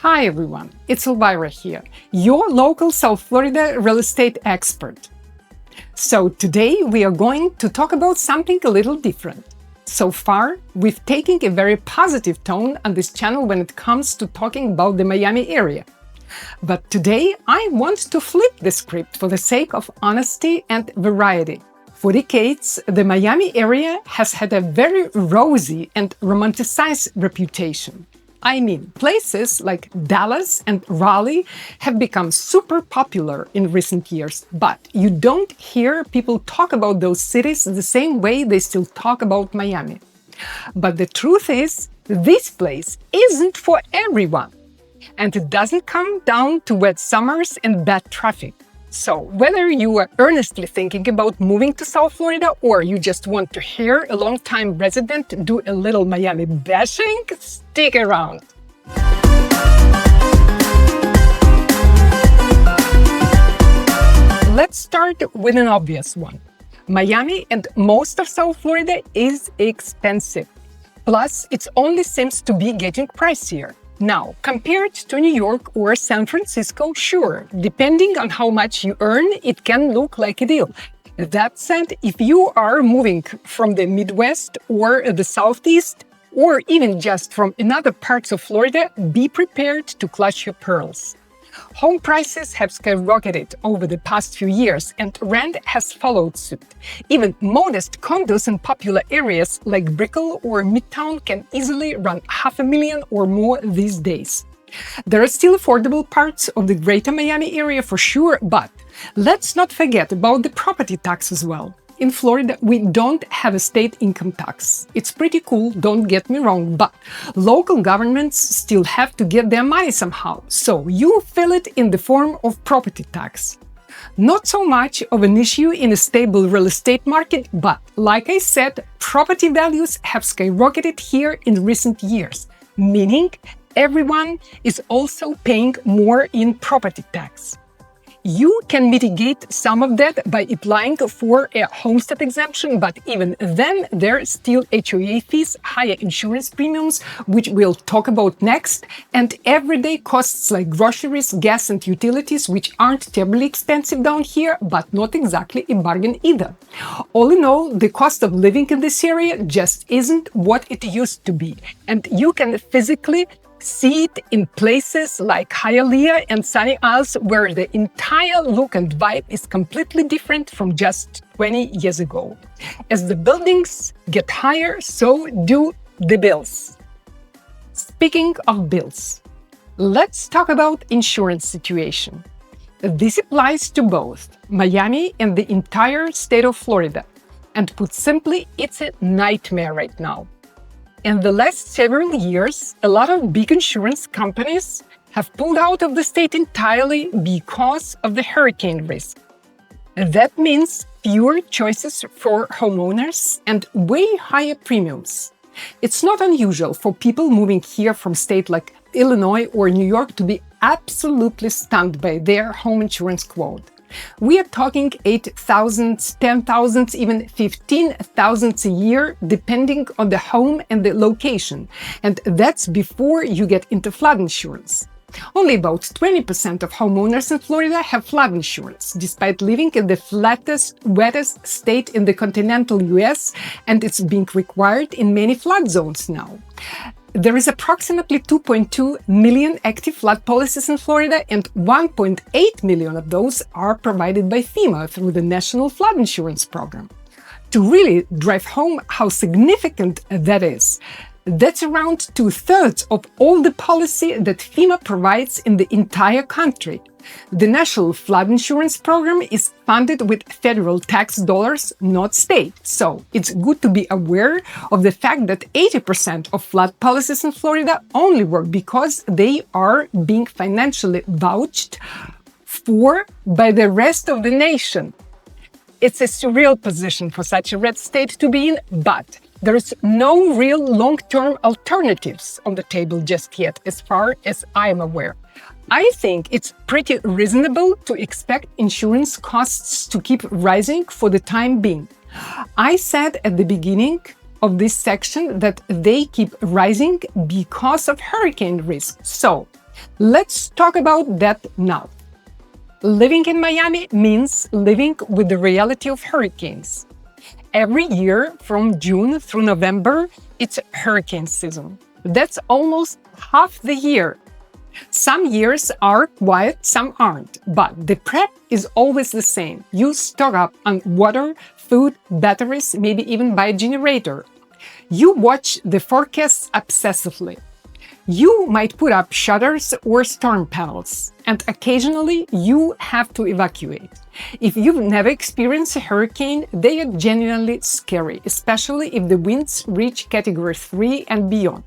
Hi everyone, it's Elvira here, your local South Florida real estate expert. So today we are going to talk about something a little different. So far, we've taken a very positive tone on this channel when it comes to talking about the Miami area. But today I want to flip the script for the sake of honesty and variety. For decades, the Miami area has had a very rosy and romanticized reputation. I mean, places like Dallas and Raleigh have become super popular in recent years, but you don't hear people talk about those cities the same way they still talk about Miami. But the truth is, this place isn't for everyone. And it doesn't come down to wet summers and bad traffic. So, whether you are earnestly thinking about moving to South Florida or you just want to hear a long-time resident do a little Miami bashing, stick around. Let's start with an obvious one. Miami and most of South Florida is expensive. Plus, it only seems to be getting pricier. Now, compared to New York or San Francisco, sure, depending on how much you earn, it can look like a deal. That said, if you are moving from the Midwest or the Southeast, or even just from another parts of Florida, be prepared to clutch your pearls. Home prices have skyrocketed over the past few years, and rent has followed suit. Even modest condos in popular areas like Brickell or Midtown can easily run $500,000 or more these days. There are still affordable parts of the greater Miami area for sure, but let's not forget about the property tax as well. In Florida, we don't have a state income tax. It's pretty cool, don't get me wrong, but local governments still have to get their money somehow, so you feel it in the form of property tax. Not so much of an issue in a stable real estate market, but like I said, property values have skyrocketed here in recent years, meaning everyone is also paying more in property tax. You can mitigate some of that by applying for a homestead exemption, but even then, there are still HOA fees, higher insurance premiums, which we'll talk about next, and everyday costs like groceries, gas, and utilities, which aren't terribly expensive down here, but not exactly a bargain either. All in all, the cost of living in this area just isn't what it used to be, and you can physically see it in places like Hialeah and Sunny Isles, where the entire look and vibe is completely different from just 20 years ago. As the buildings get higher, so do the bills. Speaking of bills, let's talk about insurance situation. This applies to both Miami and the entire state of Florida. And put simply, it's a nightmare right now. In the last several years, a lot of big insurance companies have pulled out of the state entirely because of the hurricane risk. That means fewer choices for homeowners and way higher premiums. It's not unusual for people moving here from states like Illinois or New York to be absolutely stunned by their home insurance quote. We are talking 8,000, 10,000, even 15,000 a year, depending on the home and the location. And that's before you get into flood insurance. Only about 20% of homeowners in Florida have flood insurance, despite living in the flattest, wettest state in the continental US, and it's being required in many flood zones now. There is approximately 2.2 million active flood policies in Florida, and 1.8 million of those are provided by FEMA through the National Flood Insurance Program. To really drive home how significant that is, that's around 2/3 of all the policy that FEMA provides in the entire country. The National Flood Insurance Program is funded with federal tax dollars, not state. So it's good to be aware of the fact that 80% of flood policies in Florida only work because they are being financially vouched for by the rest of the nation. It's a surreal position for such a red state to be in, but there is no real long-term alternatives on the table just yet, as far as I am aware. I think it's pretty reasonable to expect insurance costs to keep rising for the time being. I said at the beginning of this section that they keep rising because of hurricane risk. So Let's talk about that now. Living in Miami means living with the reality of hurricanes. Every year, from June through November, it's hurricane season. That's almost half the year. Some years are quiet, some aren't, but the prep is always the same. You stock up on water, food, batteries, maybe even buy a generator. You watch the forecasts obsessively. You might put up shutters or storm panels, and occasionally you have to evacuate. If you've never experienced a hurricane, they are genuinely scary, especially if the winds reach Category 3 and beyond.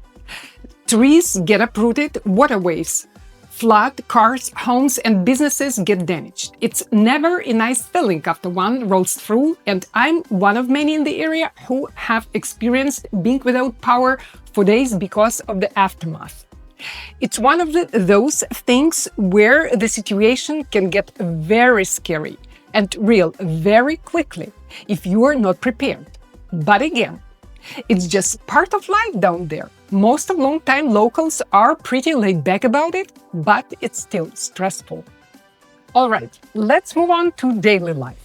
Trees get uprooted, waterways flood, cars, homes, and businesses get damaged. It's never a nice feeling after one rolls through, and I'm one of many in the area who have experienced being without power for days because of the aftermath. It's one of those things where the situation can get very scary and real very quickly if you are not prepared. But again, it's just part of life down there. Most of long-time locals are pretty laid back about it, but it's still stressful. All right, let's move on to daily life.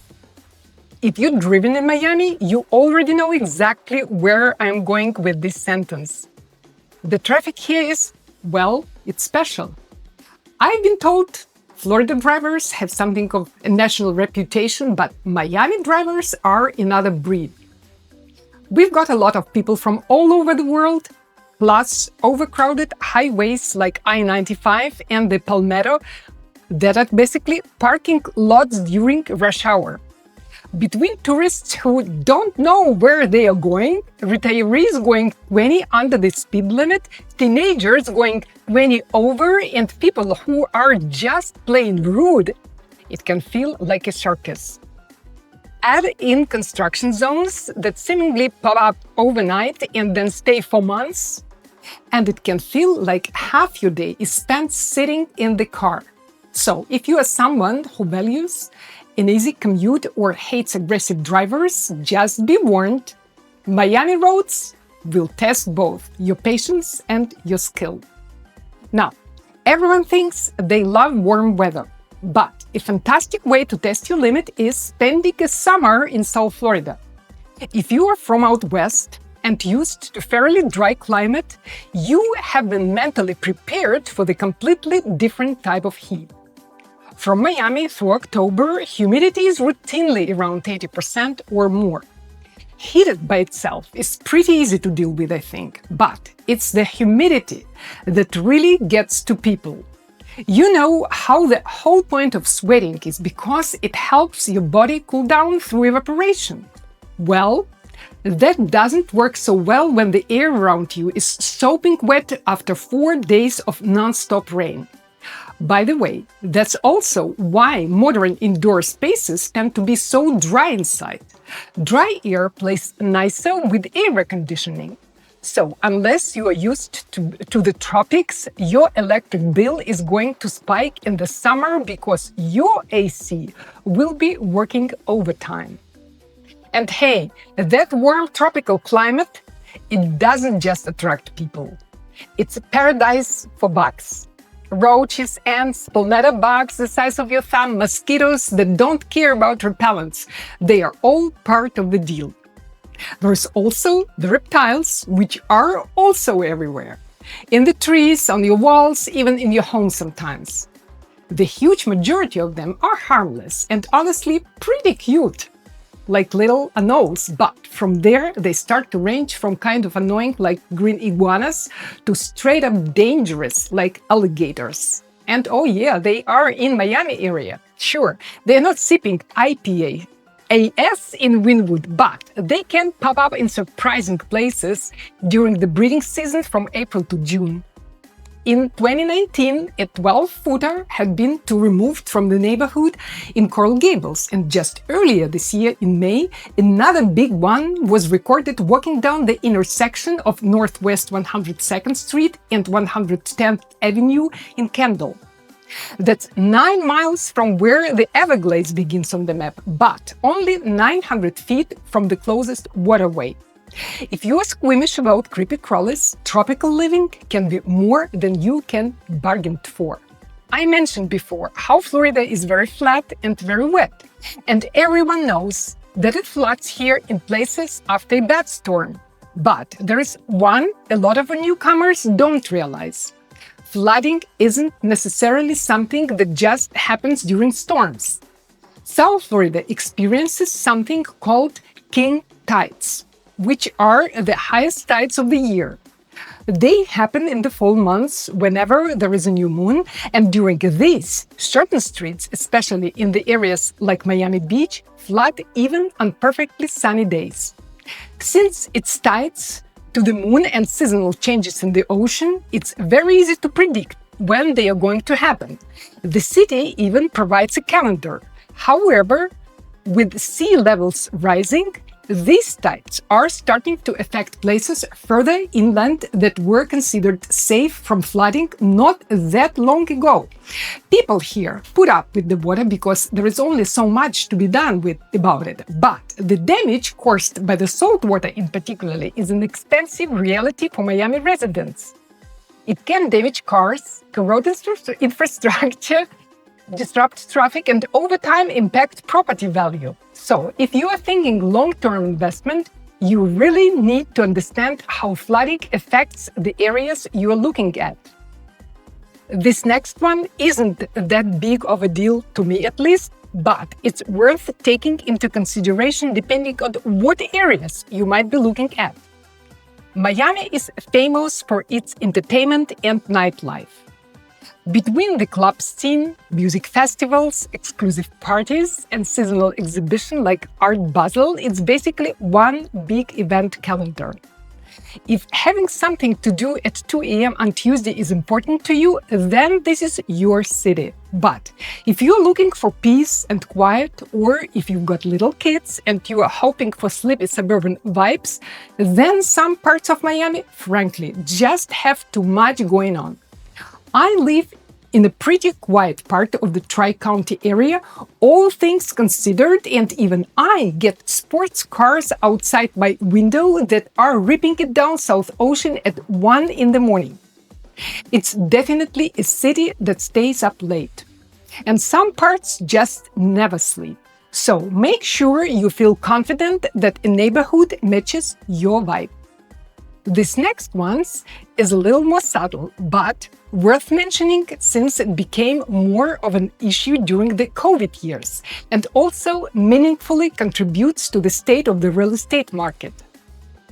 If you've driven in Miami, you already know exactly where I'm going with this sentence. The traffic here is, well, it's special. I've been told Florida drivers have something of a national reputation, but Miami drivers are another breed. We've got a lot of people from all over the world, plus overcrowded highways like I-95 and the Palmetto that are basically parking lots during rush hour. Between tourists who don't know where they are going, retirees going 20 under the speed limit, teenagers going 20 over, and people who are just plain rude, it can feel like a circus. Add in construction zones that seemingly pop up overnight and then stay for months, and it can feel like half your day is spent sitting in the car. So, if you are someone who values an easy commute or hates aggressive drivers, just be warned, Miami roads will test both your patience and your skill. Now, everyone thinks they love warm weather, but a fantastic way to test your limit is spending a summer in South Florida. If you are from out west and used to fairly dry climate, you have been mentally prepared for the completely different type of heat. From Miami through October, humidity is routinely around 80% or more. Heat by itself is pretty easy to deal with, I think, but it's the humidity that really gets to people. You know how the whole point of sweating is because it helps your body cool down through evaporation. Well, that doesn't work so well when the air around you is sopping wet after 4 days of non-stop rain. By the way, that's also why modern indoor spaces tend to be so dry inside. Dry air plays nicer with air conditioning. So, unless you are used to the tropics, your electric bill is going to spike in the summer because your AC will be working overtime. And hey, that warm tropical climate, it doesn't just attract people. It's a paradise for bugs. Roaches, ants, palmetto bugs the size of your thumb, mosquitoes that don't care about repellents. They are all part of the deal. There's also the reptiles, which are also everywhere. In the trees, on your walls, even in your home sometimes. The huge majority of them are harmless and honestly pretty cute, like little anoles, but from there they start to range from kind of annoying like green iguanas to straight up dangerous like alligators. And oh yeah, they are in Miami area. Sure, they're not sipping IPA AS in Wynwood, but they can pop up in surprising places during the breeding season from April to June. In 2019, a 12-footer had been removed from the neighborhood in Coral Gables, and just earlier this year in May, another big one was recorded walking down the intersection of Northwest 102nd Street and 110th Avenue in Kendall. That's 9 miles from where the Everglades begins on the map, but only 900 feet from the closest waterway. If you are squeamish about creepy crawlies, tropical living can be more than you can bargain for. I mentioned before how Florida is very flat and very wet, and everyone knows that it floods here in places after a bad storm. But there is one a lot of newcomers don't realize. Flooding isn't necessarily something that just happens during storms. South Florida experiences something called king tides, which are the highest tides of the year. They happen in the fall months whenever there is a new moon, and during these, certain streets, especially in the areas like Miami Beach, flood even on perfectly sunny days. Since it's tides to the moon and seasonal changes in the ocean, it's very easy to predict when they are going to happen. The city even provides a calendar. However, with sea levels rising, these tides are starting to affect places further inland that were considered safe from flooding not that long ago. People here put up with the water because there is only so much to be done about it. But the damage caused by the salt water in particular is an expensive reality for Miami residents. It can damage cars, corrode infrastructure, disrupt traffic, and over time impact property value. So, if you are thinking long-term investment, you really need to understand how flooding affects the areas you are looking at. This next one isn't that big of a deal, to me at least, but it's worth taking into consideration depending on what areas you might be looking at. Miami is famous for its entertainment and nightlife. Between the club scene, music festivals, exclusive parties, and seasonal exhibitions like Art Basel, it's basically one big event calendar. If having something to do at 2 a.m. on Tuesday is important to you, then this is your city. But if you're looking for peace and quiet, or if you've got little kids and you are hoping for sleepy suburban vibes, then some parts of Miami, frankly, just have too much going on. I live in a pretty quiet part of the Tri-County area, all things considered, and even I get sports cars outside my window that are ripping it down South Ocean at 1 in the morning. It's definitely a city that stays up late. And some parts just never sleep. So make sure you feel confident that a neighborhood matches your vibe. This next one is a little more subtle, but worth mentioning since it became more of an issue during the COVID years and also meaningfully contributes to the state of the real estate market.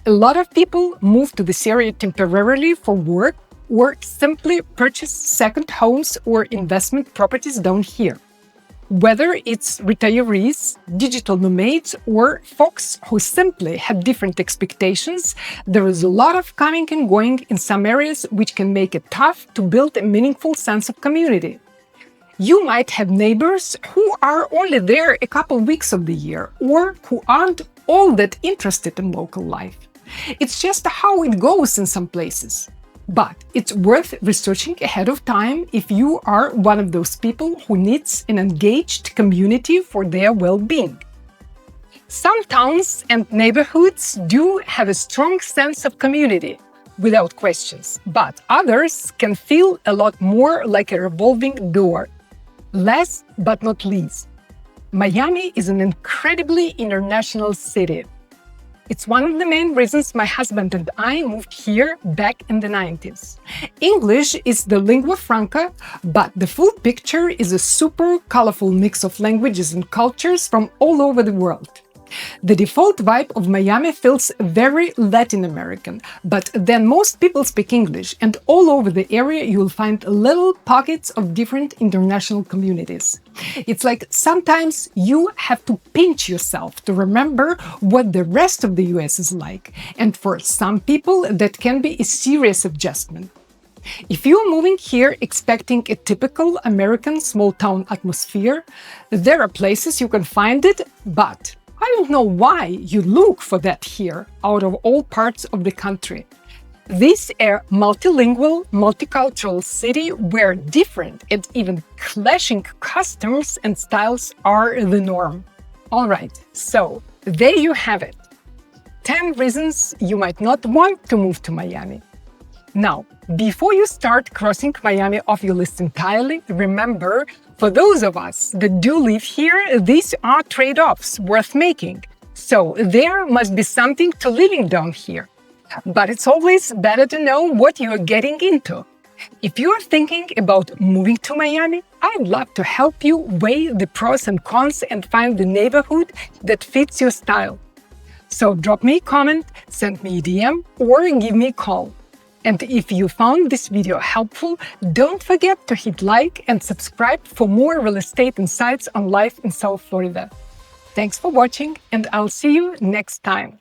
A lot of people move to this area temporarily for work or simply purchase second homes or investment properties down here. Whether it's retirees, digital nomads, or folks who simply had different expectations, there is a lot of coming and going in some areas, which can make it tough to build a meaningful sense of community. You might have neighbors who are only there a couple weeks of the year, or who aren't all that interested in local life. It's just how it goes in some places. But it's worth researching ahead of time if you are one of those people who needs an engaged community for their well-being. Some towns and neighborhoods do have a strong sense of community, without questions, but others can feel a lot more like a revolving door. Last but not least, Miami is an incredibly international city. It's one of the main reasons my husband and I moved here back in the 90s. English is the lingua franca, but the full picture is a super colorful mix of languages and cultures from all over the world. The default vibe of Miami feels very Latin American, but then most people speak English, and all over the area you'll find little pockets of different international communities. It's like sometimes you have to pinch yourself to remember what the rest of the US is like, and for some people that can be a serious adjustment. If you're moving here expecting a typical American small-town atmosphere, there are places you can find it, but I don't know why you look for that here, out of all parts of the country. This is a multilingual, multicultural city where different and even clashing customs and styles are the norm. All right, so there you have it. 10 reasons you might not want to move to Miami. Now, before you start crossing Miami off your list entirely, remember, for those of us that do live here, these are trade-offs worth making. So there must be something to living down here. But it's always better to know what you're getting into. If you're thinking about moving to Miami, I'd love to help you weigh the pros and cons and find the neighborhood that fits your style. So drop me a comment, send me a DM, or give me a call. And if you found this video helpful, don't forget to hit like and subscribe for more real estate insights on life in South Florida. Thanks for watching, and I'll see you next time.